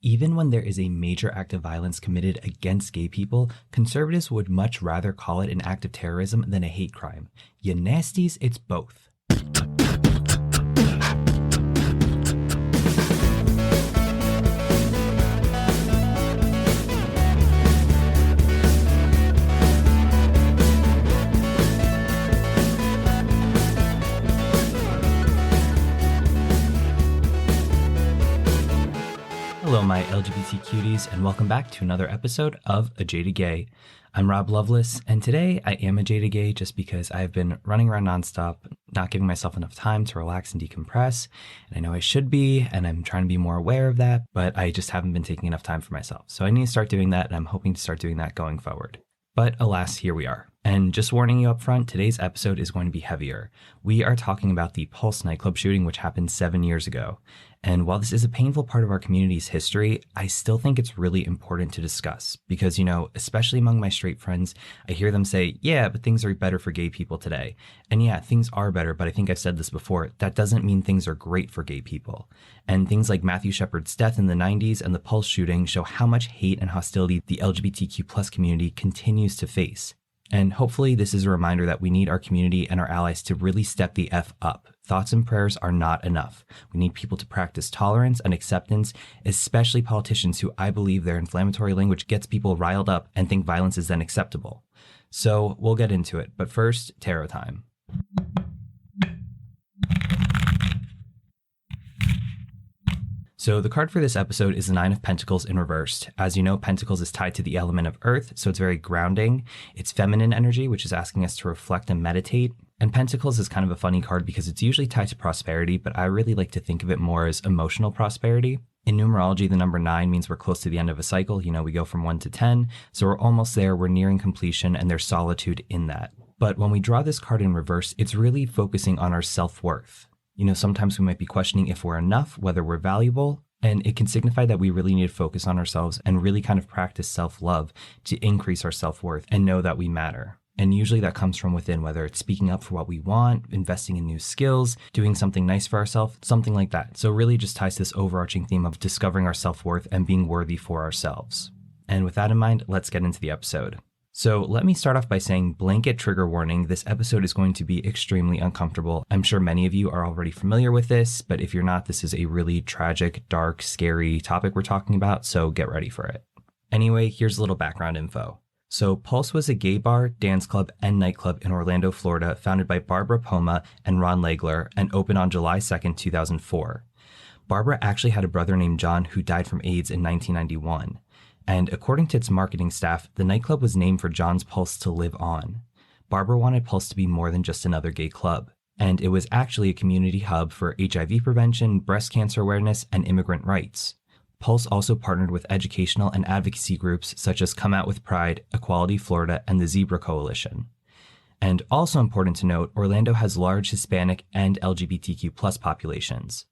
Even when there is a major act of violence committed against gay people, conservatives would much rather call it an act of terrorism than a hate crime. Ya nasties, it's both. Hello, my LGBT cuties, and welcome back to another episode of A Jaded Gay. I'm Rob Lovelace, and today I am a jaded gay just because I've been running around nonstop, not giving myself enough time to relax and decompress. And I know I should be, and I'm trying to be more aware of that, but I just haven't been taking enough time for myself. So I need to start doing that, and I'm hoping to start doing that going forward. But alas, here we are. And just warning you up front, today's episode is going to be heavier. We are talking about the Pulse nightclub shooting, which happened 7 years ago. And while this is a painful part of our community's history, I still think it's really important to discuss because, especially among my straight friends, I hear them say, yeah, but things are better for gay people today. And yeah, things are better, but I think I've said this before, that doesn't mean things are great for gay people. And things like Matthew Shepard's death in the 90s and the Pulse shooting show how much hate and hostility the LGBTQ plus community continues to face. And hopefully this is a reminder that we need our community and our allies to really step the F up. Thoughts and prayers are not enough. We need people to practice tolerance and acceptance, especially politicians who I believe their inflammatory language gets people riled up and think violence is then acceptable. So we'll get into it, but first, tarot time. So the card for this episode is the Nine of Pentacles in reversed. As you know, Pentacles is tied to the element of earth, so it's very grounding. It's feminine energy, which is asking us to reflect and meditate. And Pentacles is kind of a funny card because it's usually tied to prosperity, but I really like to think of it more as emotional prosperity. In numerology, the number 9 means we're close to the end of a cycle. We go from 1 to 10, so we're almost there, we're nearing completion, and there's solitude in that. But when we draw this card in reverse, it's really focusing on our self-worth. Sometimes we might be questioning if we're enough, whether we're valuable, and it can signify that we really need to focus on ourselves and really kind of practice self-love to increase our self-worth and know that we matter. And usually that comes from within, whether it's speaking up for what we want, investing in new skills, doing something nice for ourselves, something like that. So it really just ties to this overarching theme of discovering our self-worth and being worthy for ourselves. And with that in mind, let's get into the episode. So let me start off by saying blanket trigger warning, this episode is going to be extremely uncomfortable. I'm sure many of you are already familiar with this, but if you're not, this is a really tragic, dark, scary topic we're talking about, so get ready for it. Anyway, here's a little background info. So Pulse was a gay bar, dance club, and nightclub in Orlando, Florida, founded by Barbara Poma and Ron Legler, and opened on July 2nd, 2004. Barbara actually had a brother named John who died from AIDS in 1991. And according to its marketing staff, the nightclub was named for John's pulse to live on. Barbara wanted Pulse to be more than just another gay club. And it was actually a community hub for HIV prevention, breast cancer awareness, and immigrant rights. Pulse also partnered with educational and advocacy groups such as Come Out with Pride, Equality Florida, and the Zebra Coalition. And also important to note, Orlando has large Hispanic and LGBTQ plus populations.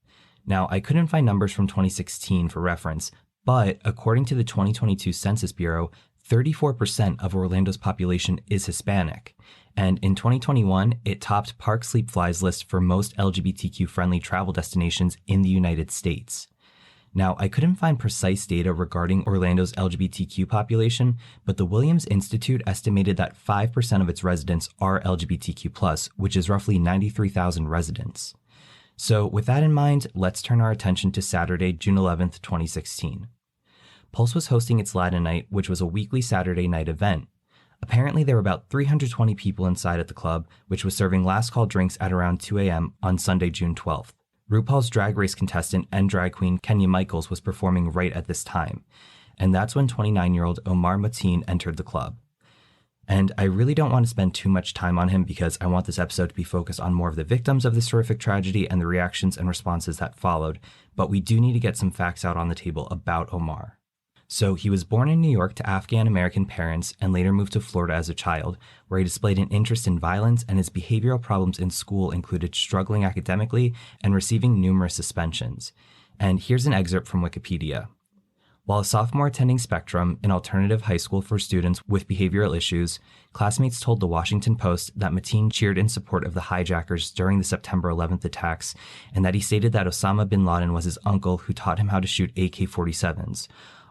Now, I couldn't find numbers from 2016 for reference, but according to the 2022 Census Bureau, 34% of Orlando's population is Hispanic. And in 2021, it topped Park Sleep Fly's list for most LGBTQ-friendly travel destinations in the United States. Now, I couldn't find precise data regarding Orlando's LGBTQ population, but the Williams Institute estimated that 5% of its residents are LGBTQ+, which is roughly 93,000 residents. So with that in mind, let's turn our attention to Saturday, June 11th, 2016. Pulse was hosting its Latin Night, which was a weekly Saturday night event. Apparently there were about 320 people inside at the club, which was serving last call drinks at around 2 a.m. on Sunday, June 12th. RuPaul's Drag Race contestant and drag queen Kenya Michaels was performing right at this time. And that's when 29-year-old Omar Mateen entered the club. And I really don't want to spend too much time on him because I want this episode to be focused on more of the victims of this horrific tragedy and the reactions and responses that followed, but we do need to get some facts out on the table about Omar. So he was born in New York to Afghan-American parents and later moved to Florida as a child, where he displayed an interest in violence, and his behavioral problems in school included struggling academically and receiving numerous suspensions. And here's an excerpt from Wikipedia. While a sophomore attending Spectrum, an alternative high school for students with behavioral issues, classmates told the Washington Post that Mateen cheered in support of the hijackers during the September 11th attacks, and that he stated that Osama bin Laden was his uncle who taught him how to shoot AK-47s.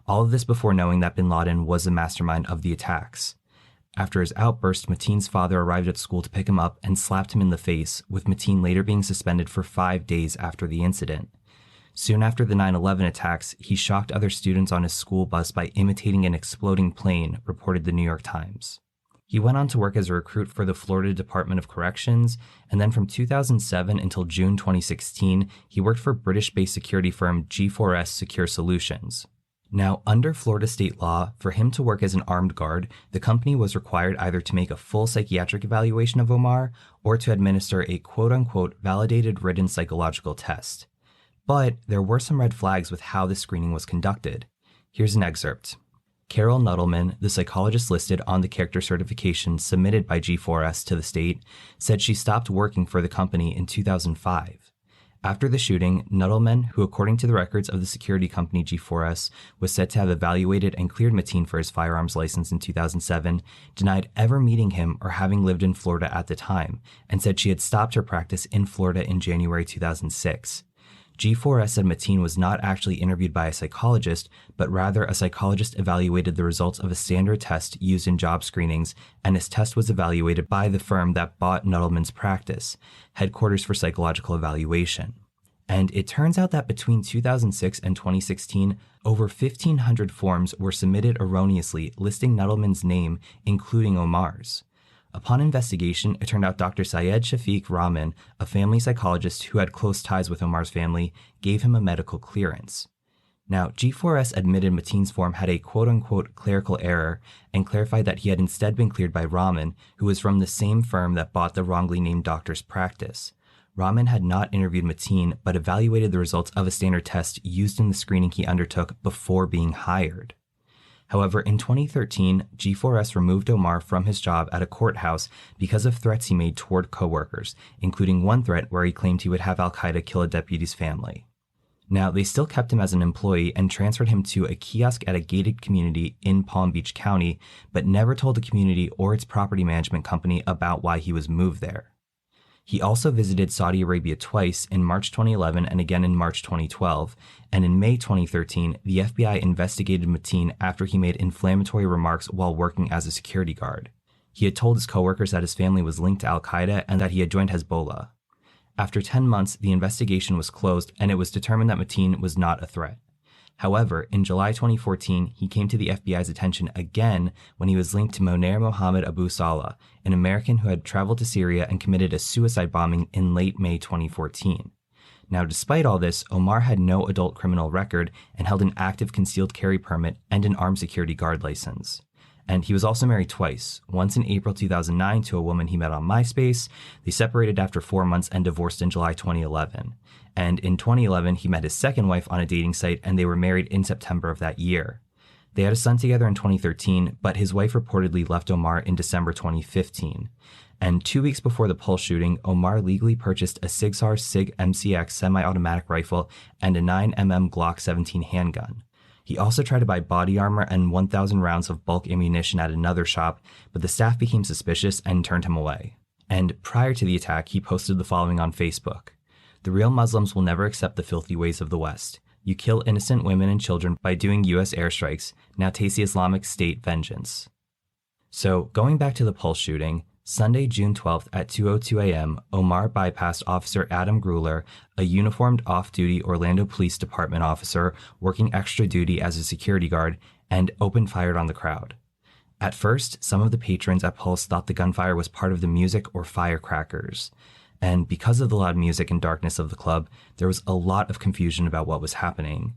All of this before knowing that bin Laden was the mastermind of the attacks. After his outburst, Mateen's father arrived at school to pick him up and slapped him in the face, with Mateen later being suspended for 5 days after the incident. Soon after the 9/11 attacks, he shocked other students on his school bus by imitating an exploding plane, reported the New York Times. He went on to work as a recruit for the Florida Department of Corrections, and then from 2007 until June 2016, he worked for British-based security firm G4S Secure Solutions. Now, under Florida state law, for him to work as an armed guard, the company was required either to make a full psychiatric evaluation of Omar or to administer a quote-unquote validated written psychological test. But there were some red flags with how the screening was conducted. Here's an excerpt. Carol Nuttleman, the psychologist listed on the character certification submitted by G4S to the state, said she stopped working for the company in 2005. After the shooting, Nuttleman, who according to the records of the security company G4S was said to have evaluated and cleared Mateen for his firearms license in 2007, denied ever meeting him or having lived in Florida at the time, and said she had stopped her practice in Florida in January 2006. G4S said Mateen was not actually interviewed by a psychologist, but rather a psychologist evaluated the results of a standard test used in job screenings, and his test was evaluated by the firm that bought Nuttleman's practice, Headquarters for Psychological Evaluation. And it turns out that between 2006 and 2016, over 1,500 forms were submitted erroneously listing Nuttleman's name, including Omar's. Upon investigation, it turned out Dr. Syed Shafiq Rahman, a family psychologist who had close ties with Omar's family, gave him a medical clearance. Now, G4S admitted Mateen's form had a quote-unquote clerical error and clarified that he had instead been cleared by Rahman, who was from the same firm that bought the wrongly named doctor's practice. Rahman had not interviewed Mateen, but evaluated the results of a standard test used in the screening he undertook before being hired. However, in 2013, G4S removed Omar from his job at a courthouse because of threats he made toward coworkers, including one threat where he claimed he would have al-Qaeda kill a deputy's family. Now, they still kept him as an employee and transferred him to a kiosk at a gated community in Palm Beach County, but never told the community or its property management company about why he was moved there. He also visited Saudi Arabia twice, in March 2011 and again in March 2012, and in May 2013, the FBI investigated Mateen after he made inflammatory remarks while working as a security guard. He had told his coworkers that his family was linked to al-Qaeda and that he had joined Hezbollah. After 10 months, the investigation was closed and it was determined that Mateen was not a threat. However, in July 2014, he came to the FBI's attention again when he was linked to Moner Mohammed Abu Salah, an American who had traveled to Syria and committed a suicide bombing in late May 2014. Now, despite all this, Omar had no adult criminal record and held an active concealed carry permit and an armed security guard license. And he was also married twice, once in April 2009 to a woman he met on MySpace. They separated after 4 months and divorced in July 2011. And in 2011, he met his second wife on a dating site and they were married in September of that year. They had a son together in 2013, but his wife reportedly left Omar in December 2015. And 2 weeks before the Pulse shooting, Omar legally purchased a Sig Sauer Sig MCX semi-automatic rifle and a 9mm Glock 17 handgun. He also tried to buy body armor and 1,000 rounds of bulk ammunition at another shop, but the staff became suspicious and turned him away. And prior to the attack, he posted the following on Facebook. "The real Muslims will never accept the filthy ways of the West. You kill innocent women and children by doing U.S. airstrikes. Now taste the Islamic State vengeance." So, going back to the Pulse shooting, Sunday, June 12th at 2:02 a.m., Omar bypassed Officer Adam Gruler, a uniformed off-duty Orlando Police Department officer working extra duty as a security guard, and opened fire on the crowd. At first, some of the patrons at Pulse thought the gunfire was part of the music or firecrackers. And because of the loud music and darkness of the club, there was a lot of confusion about what was happening.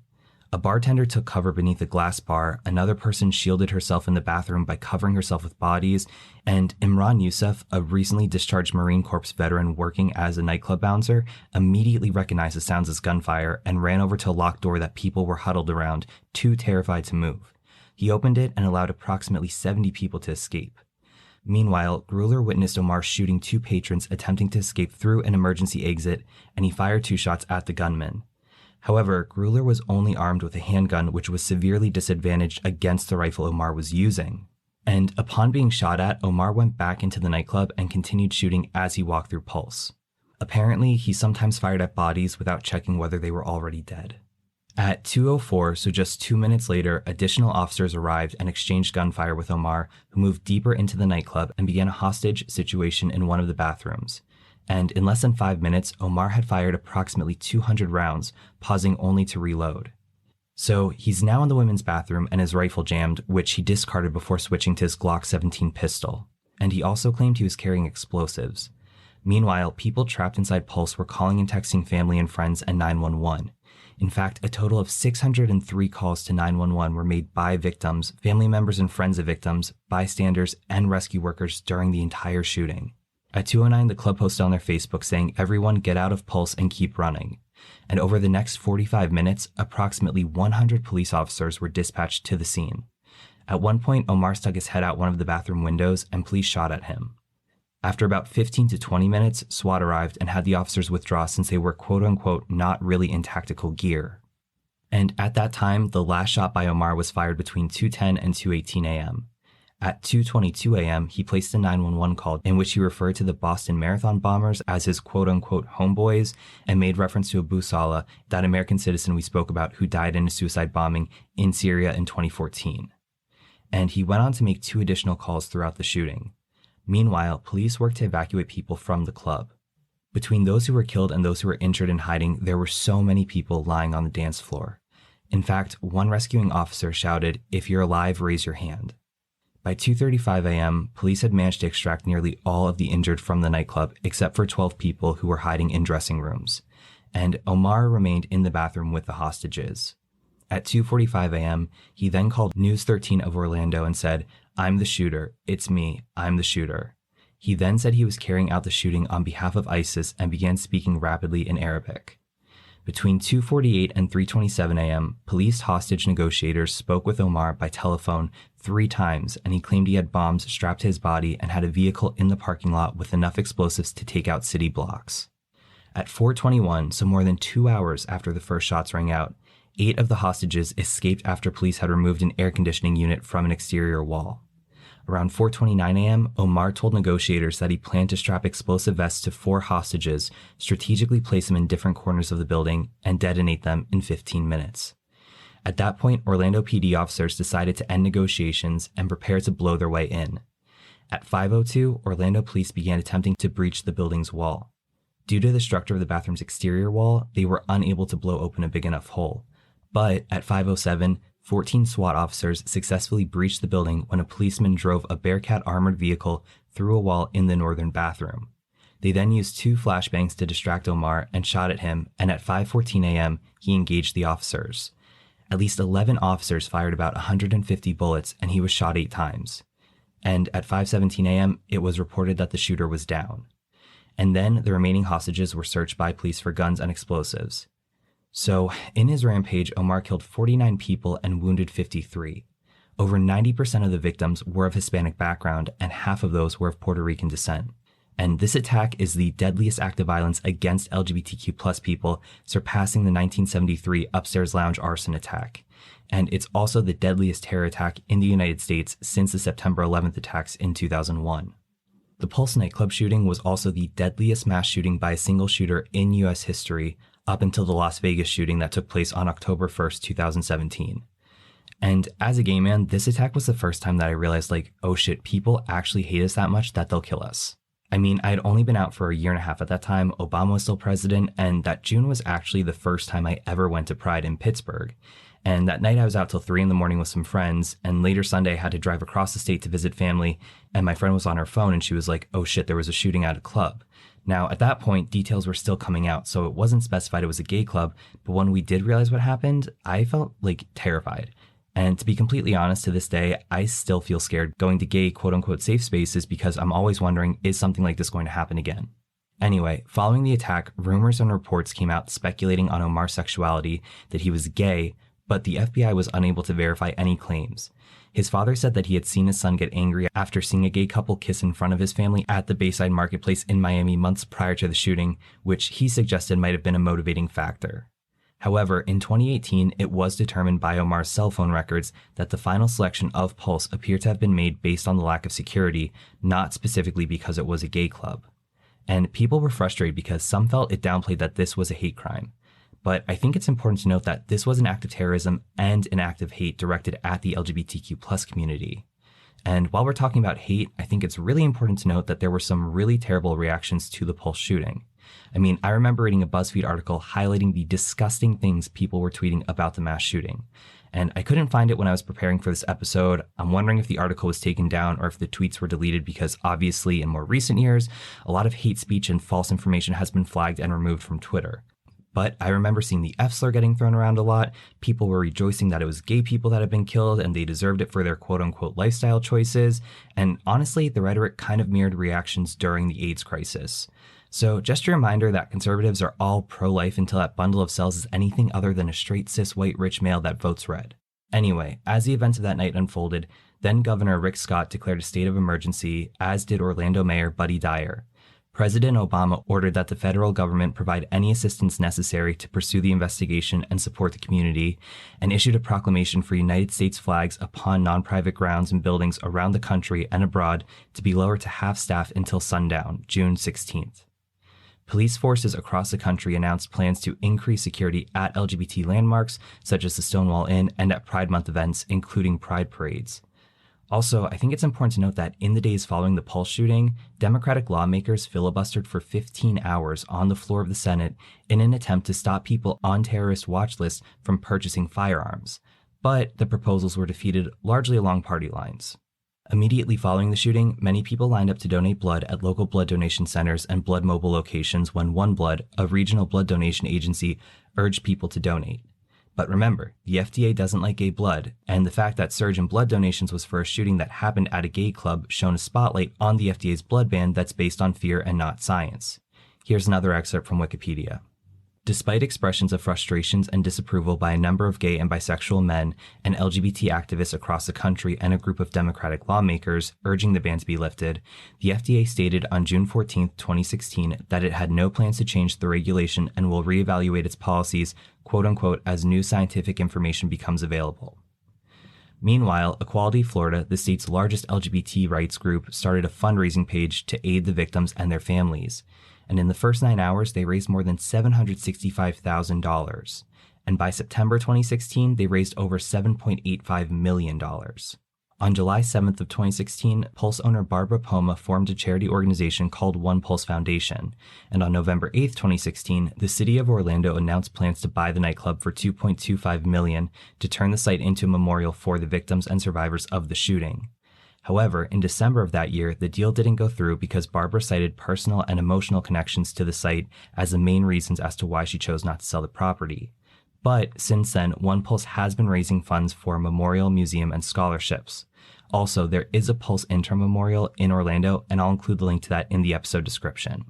A bartender took cover beneath a glass bar, another person shielded herself in the bathroom by covering herself with bodies, and Imran Youssef, a recently discharged Marine Corps veteran working as a nightclub bouncer, immediately recognized the sounds as gunfire and ran over to a locked door that people were huddled around, too terrified to move. He opened it and allowed approximately 70 people to escape. Meanwhile, Gruler witnessed Omar shooting 2 patrons attempting to escape through an emergency exit, and he fired 2 shots at the gunman. However, Gruler was only armed with a handgun, which was severely disadvantaged against the rifle Omar was using. And upon being shot at, Omar went back into the nightclub and continued shooting as he walked through Pulse. Apparently, he sometimes fired at bodies without checking whether they were already dead. At 2:04, so just 2 minutes later, additional officers arrived and exchanged gunfire with Omar, who moved deeper into the nightclub and began a hostage situation in one of the bathrooms. And in less than 5 minutes, Omar had fired approximately 200 rounds, pausing only to reload. So he's now in the women's bathroom and his rifle jammed, which he discarded before switching to his Glock 17 pistol. And he also claimed he was carrying explosives. Meanwhile, people trapped inside Pulse were calling and texting family and friends and 911. In fact, a total of 603 calls to 911 were made by victims, family members and friends of victims, bystanders, and rescue workers during the entire shooting. At 2:09, the club posted on their Facebook saying, "Everyone get out of Pulse and keep running." And over the next 45 minutes, approximately 100 police officers were dispatched to the scene. At one point, Omar stuck his head out one of the bathroom windows and police shot at him. After about 15 to 20 minutes, SWAT arrived and had the officers withdraw since they were quote-unquote not really in tactical gear. And at that time, the last shot by Omar was fired between 2:10 and 2:18 a.m. At 2:22 a.m., he placed a 911 call in which he referred to the Boston Marathon bombers as his quote-unquote homeboys and made reference to Abu Salah, that American citizen we spoke about who died in a suicide bombing in Syria in 2014. And he went on to make 2 additional calls throughout the shooting. Meanwhile, police worked to evacuate people from the club. Between those who were killed and those who were injured and hiding, there were so many people lying on the dance floor. In fact, one rescuing officer shouted, "If you're alive, raise your hand." By 2:35 a.m., police had managed to extract nearly all of the injured from the nightclub except for 12 people who were hiding in dressing rooms. And Omar remained in the bathroom with the hostages. At 2:45 a.m., he then called News 13 of Orlando and said, "I'm the shooter. It's me. I'm the shooter." He then said he was carrying out the shooting on behalf of ISIS and began speaking rapidly in Arabic. Between 2:48 and 3:27 a.m., police hostage negotiators spoke with Omar by telephone 3 times, and he claimed he had bombs strapped to his body and had a vehicle in the parking lot with enough explosives to take out city blocks. At 4:21, so more than 2 hours after the first shots rang out, 8 of the hostages escaped after police had removed an air conditioning unit from an exterior wall. Around 4:29 a.m., Omar told negotiators that he planned to strap explosive vests to 4 hostages, strategically place them in different corners of the building, and detonate them in 15 minutes. At that point, Orlando PD officers decided to end negotiations and prepare to blow their way in. At 5:02, Orlando police began attempting to breach the building's wall. Due to the structure of the bathroom's exterior wall, they were unable to blow open a big enough hole. But at 5:07, 14 SWAT officers successfully breached the building when a policeman drove a Bearcat armored vehicle through a wall in the northern bathroom. They then used 2 flashbangs to distract Omar and shot at him, and at 5:14 a.m., he engaged the officers. At least 11 officers fired about 150 bullets, and he was shot 8 times. And at 5:17 a.m., it was reported that the shooter was down. And then the remaining hostages were searched by police for guns and explosives. So, in his rampage, Omar killed 49 people and wounded 53. Over 90% of the victims were of Hispanic background, and half of those were of Puerto Rican descent. And this attack is the deadliest act of violence against LGBTQ+ people, surpassing the 1973 Upstairs Lounge arson attack. And it's also the deadliest terror attack in the United States since the September 11th attacks in 2001. The Pulse nightclub shooting was also the deadliest mass shooting by a single shooter in U.S. history, up until the Las Vegas shooting that took place on October 1st, 2017. And as a gay man, this attack was the first time that I realized, oh shit, people actually hate us that much that they'll kill us. I mean, I had only been out for a year and a half at that time, Obama was still president, and that June was actually the first time I ever went to Pride in Pittsburgh. And that night I was out till 3 a.m. with some friends, and later Sunday I had to drive across the state to visit family, and my friend was on her phone and she was like, "Oh shit, there was a shooting at a club." Now, at that point, details were still coming out, so it wasn't specified it was a gay club, but when we did realize what happened, I felt terrified. And to be completely honest, to this day, I still feel scared going to gay quote-unquote safe spaces because I'm always wondering, is something like this going to happen again? Anyway, following the attack, rumors and reports came out speculating on Omar's sexuality, that he was gay, but the FBI was unable to verify any claims. His father said that he had seen his son get angry after seeing a gay couple kiss in front of his family at the Bayside Marketplace in Miami months prior to the shooting, which he suggested might have been a motivating factor. However, in 2018, it was determined by Omar's cell phone records that the final selection of Pulse appeared to have been made based on the lack of security, not specifically because it was a gay club. And people were frustrated because some felt it downplayed that this was a hate crime. But I think it's important to note that this was an act of terrorism and an act of hate directed at the LGBTQ+ community. And while we're talking about hate, I think it's really important to note that there were some really terrible reactions to the Pulse shooting. I mean, I remember reading a BuzzFeed article highlighting the disgusting things people were tweeting about the mass shooting. And I couldn't find it when I was preparing for this episode. I'm wondering if the article was taken down or if the tweets were deleted because obviously in more recent years, a lot of hate speech and false information has been flagged and removed from Twitter. But I remember seeing the F slur getting thrown around a lot. People were rejoicing that it was gay people that had been killed and they deserved it for their quote-unquote lifestyle choices. And honestly, the rhetoric kind of mirrored reactions during the AIDS crisis. So just a reminder that conservatives are all pro-life until that bundle of cells is anything other than a straight cis white rich male that votes red. Anyway, as the events of that night unfolded, then Governor Rick Scott declared a state of emergency, as did Orlando Mayor Buddy Dyer. President Obama ordered that the federal government provide any assistance necessary to pursue the investigation and support the community, and issued a proclamation for United States flags upon non-private grounds and buildings around the country and abroad to be lowered to half staff until sundown, June 16th. Police forces across the country announced plans to increase security at LGBT landmarks, such as the Stonewall Inn, and at Pride Month events, including Pride parades. Also, I think it's important to note that in the days following the Pulse shooting, Democratic lawmakers filibustered for 15 hours on the floor of the Senate in an attempt to stop people on terrorist watch lists from purchasing firearms. But the proposals were defeated largely along party lines. Immediately following the shooting, many people lined up to donate blood at local blood donation centers and blood mobile locations when OneBlood, a regional blood donation agency, urged people to donate. But remember, the FDA doesn't like gay blood, and the fact that surge in blood donations was for a shooting that happened at a gay club shone a spotlight on the FDA's blood ban that's based on fear and not science. Here's another excerpt from Wikipedia. Despite expressions of frustrations and disapproval by a number of gay and bisexual men and LGBT activists across the country and a group of Democratic lawmakers urging the ban to be lifted, the FDA stated on June 14, 2016, that it had no plans to change the regulation and will reevaluate its policies, quote-unquote, as new scientific information becomes available. Meanwhile, Equality Florida, the state's largest LGBT rights group, started a fundraising page to aid the victims and their families. And in the first 9 hours, they raised more than $765,000. And by September 2016, they raised over $7.85 million. On July 7th of 2016, Pulse owner Barbara Poma formed a charity organization called One Pulse Foundation. And on November 8th, 2016, the city of Orlando announced plans to buy the nightclub for $2.25 million to turn the site into a memorial for the victims and survivors of the shooting. However, in December of that year, the deal didn't go through because Barbara cited personal and emotional connections to the site as the main reasons as to why she chose not to sell the property. But since then, One Pulse has been raising funds for a memorial, museum, and scholarships. Also, there is a Pulse Interim Memorial in Orlando, and I'll include the link to that in the episode description.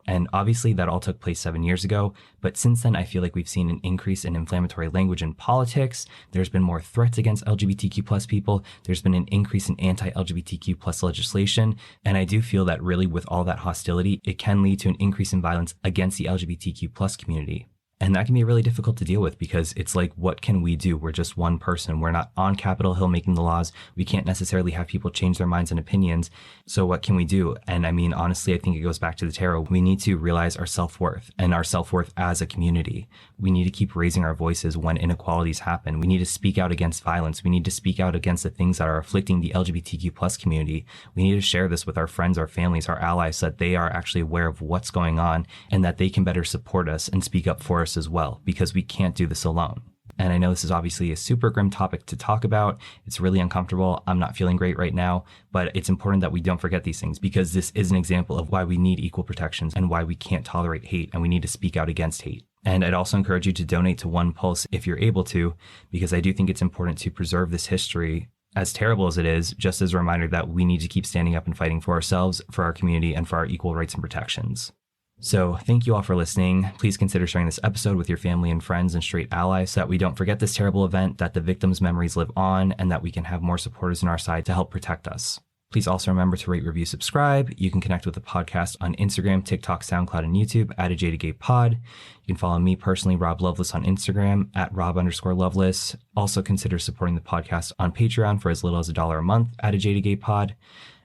And obviously that all took place 7 years ago, but since then I feel like we've seen an increase in inflammatory language in politics, there's been more threats against LGBTQ+ people, there's been an increase in anti-LGBTQ+ legislation, and I do feel that really with all that hostility, it can lead to an increase in violence against the LGBTQ+ community. And that can be really difficult to deal with because it's like, what can we do? We're just one person. We're not on Capitol Hill making the laws. We can't necessarily have people change their minds and opinions. So what can we do? And I mean, honestly, I think it goes back to the tarot. We need to realize our self-worth and our self-worth as a community. We need to keep raising our voices when inequalities happen. We need to speak out against violence. We need to speak out against the things that are afflicting the LGBTQ+ community. We need to share this with our friends, our families, our allies, so that they are actually aware of what's going on and that they can better support us and speak up for us as well, because we can't do this alone. And I know this is obviously a super grim topic to talk about. It's really uncomfortable. I'm not feeling great right now, but it's important that we don't forget these things because this is an example of why we need equal protections and why we can't tolerate hate and we need to speak out against hate. And I'd also encourage you to donate to One Pulse if you're able to, because I do think it's important to preserve this history, as terrible as it is, just as a reminder that we need to keep standing up and fighting for ourselves, for our community, and for our equal rights and protections. So thank you all for listening. Please consider sharing this episode with your family and friends and straight allies so that we don't forget this terrible event, that the victims' memories live on, and that we can have more supporters on our side to help protect us. Please also remember to rate, review, subscribe. You can connect with the podcast on Instagram, TikTok, SoundCloud, and YouTube at A Jada Gay Pod. You can follow me personally, Rob Loveless, on Instagram at Rob_Loveless. Also consider supporting the podcast on Patreon for as little as $1 a month at A Jada Gay Pod.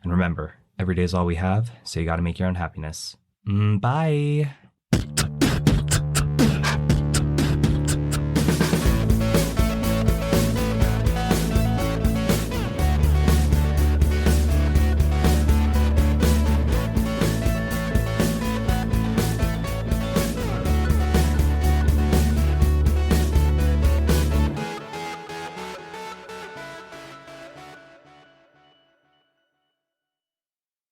And remember, every day is all we have, so you got to make your own happiness. Bye.